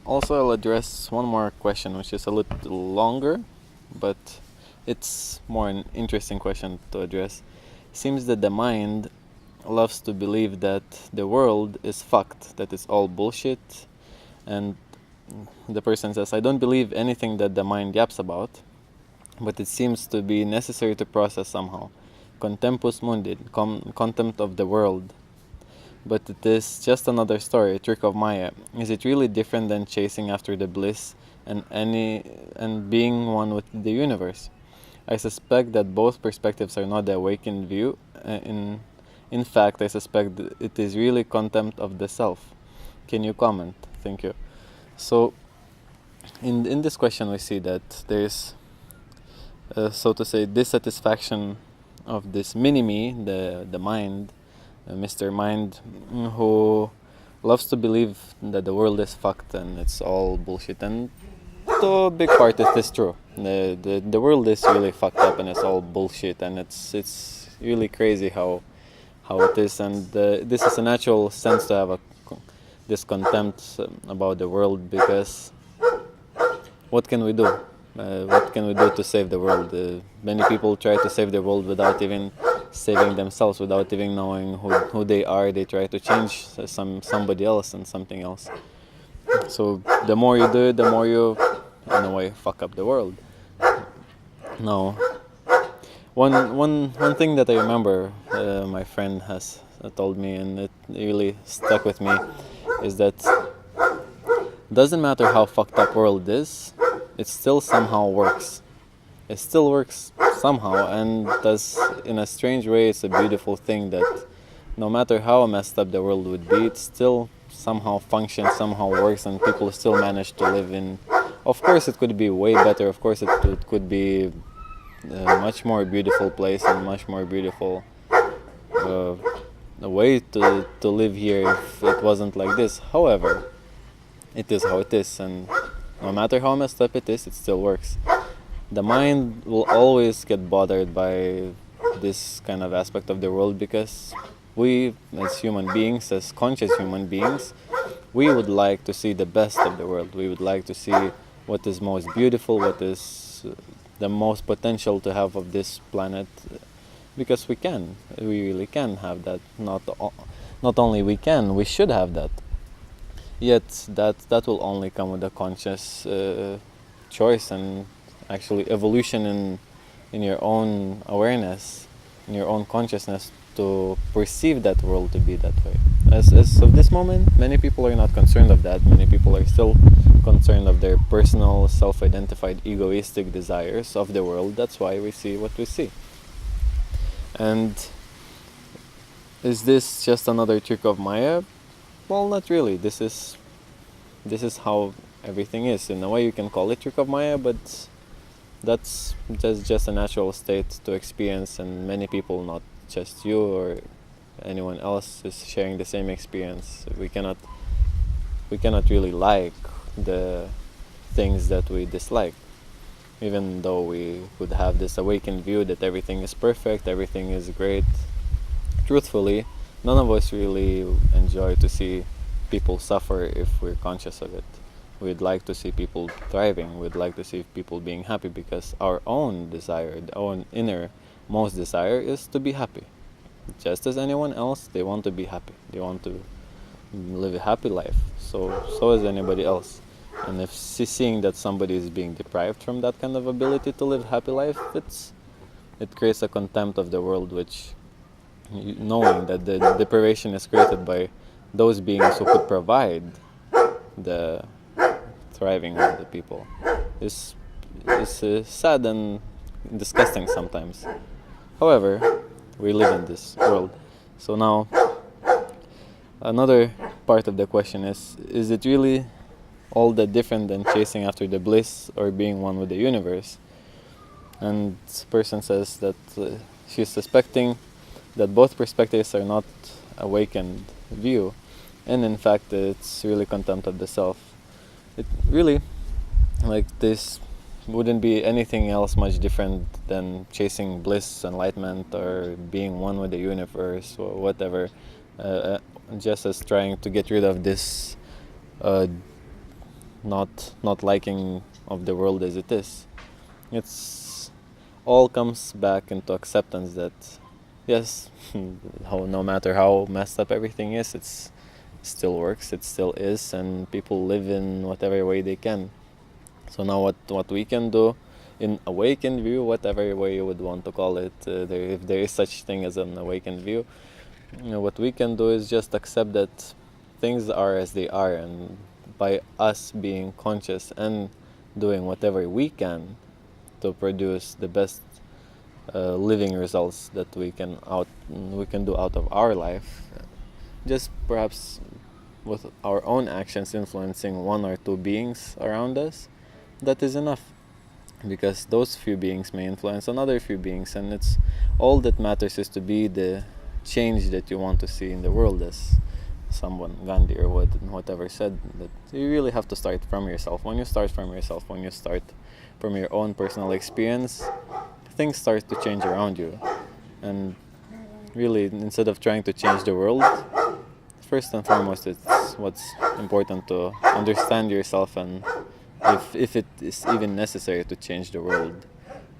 Also, I'll address one more question, which is a little longer, but it's more an interesting question to address. Seems that the mind loves to believe that the world is fucked, that it's all bullshit, and the person says, I don't believe anything that the mind yaps about, but it seems to be necessary to process somehow. Contempus mundi, contempt of the world. But it is just another story, a trick of Maya. Is it really different than chasing after the bliss and being one with the universe? I suspect that both perspectives are not the awakened view. In fact, I suspect that it is really contempt of the self. Can you comment? Thank you. So, in this question, we see that there is, so to say, dissatisfaction of this mini-me, the mind, Mr. Mind, who loves to believe that the world is fucked and it's all bullshit. And to a big part, it is true. The world is really fucked up and it's all bullshit, and it's really crazy how it is. And this is a natural sense to have this contempt about the world, because what can we do? What can we do to save the world? Many people try to save the world without even saving themselves, without even knowing who they are. They try to change somebody else and something else. So the more you do it, the more you, in a way, fuck up the world. Now, one thing that I remember my friend has told me, and it really stuck with me, is that doesn't matter how fucked up world is, it still somehow works. It still works somehow, and thus, in a strange way, it's a beautiful thing that no matter how messed up the world would be, it still somehow functions, somehow works, and people still manage to live in. Of course, it could be way better. Of course, it could be a much more beautiful place and much more beautiful way to live here if it wasn't like this. However, it is how it is, and no matter how messed up it is, it still works. The mind will always get bothered by this kind of aspect of the world, because we, as human beings, as conscious human beings, we would like to see the best of the world. We would like to see what is most beautiful, what is the most potential to have of this planet, because we really can have that. Not only we can, we should have that. Yet that will only come with a conscious choice and actually evolution in your own awareness, in your own consciousness, to perceive that world to be that way. As of this moment, many people are not concerned of that. Many people are still concerned of their personal, self-identified, egoistic desires of the world. That's why we see what we see. And is this just another trick of Maya? Well, not really. This is how everything is. In a way, you can call it trick of Maya, but that's just a natural state to experience, and many people, not just you or anyone else, is sharing the same experience. We cannot really like the things that we dislike, even though we would have this awakened view that everything is perfect, everything is great. Truthfully, none of us really enjoy to see people suffer if we're conscious of it. We'd like to see people thriving. We'd like to see people being happy, because our own desire, our own innermost desire, is to be happy. Just as anyone else, they want to be happy. They want to live a happy life. So is anybody else. And if seeing that somebody is being deprived from that kind of ability to live a happy life, it creates a contempt of the world, which, knowing that the deprivation is created by those beings who could provide the thriving of the people, is sad and disgusting sometimes. However, we live in this world. So now, another part of the question is it really all that different than chasing after the bliss or being one with the universe? And this person says that she's suspecting that both perspectives are not awakened view, and in fact it's really contempt of the self. It really, like, this wouldn't be anything else much different than chasing bliss, enlightenment, or being one with the universe or whatever, just as trying to get rid of this not liking of the world as it is. It's all comes back into acceptance that yes, no matter how messed up everything is, it still works, it still is, and people live in whatever way they can. So now what we can do in awakened view, whatever way you would want to call it, if there is such thing as an awakened view, what we can do is just accept that things are as they are, and by us being conscious and doing whatever we can to produce the best living results that we can do out of our life, just perhaps with our own actions influencing one or two beings around us, that is enough, because those few beings may influence another few beings, and it's all that matters is to be the change that you want to see in the world, as someone, Gandhi or whatever, said, that you really have to start from yourself. When you start from yourself, when you start from your own personal experience, things start to change around you. And really, instead of trying to change the world, first and foremost, it's what's important to understand yourself, and if it is even necessary to change the world,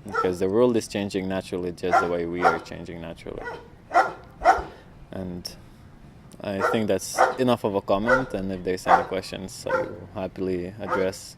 because the world is changing naturally just the way we are changing naturally. And I think that's enough of a comment, and if there's any questions, I will happily address.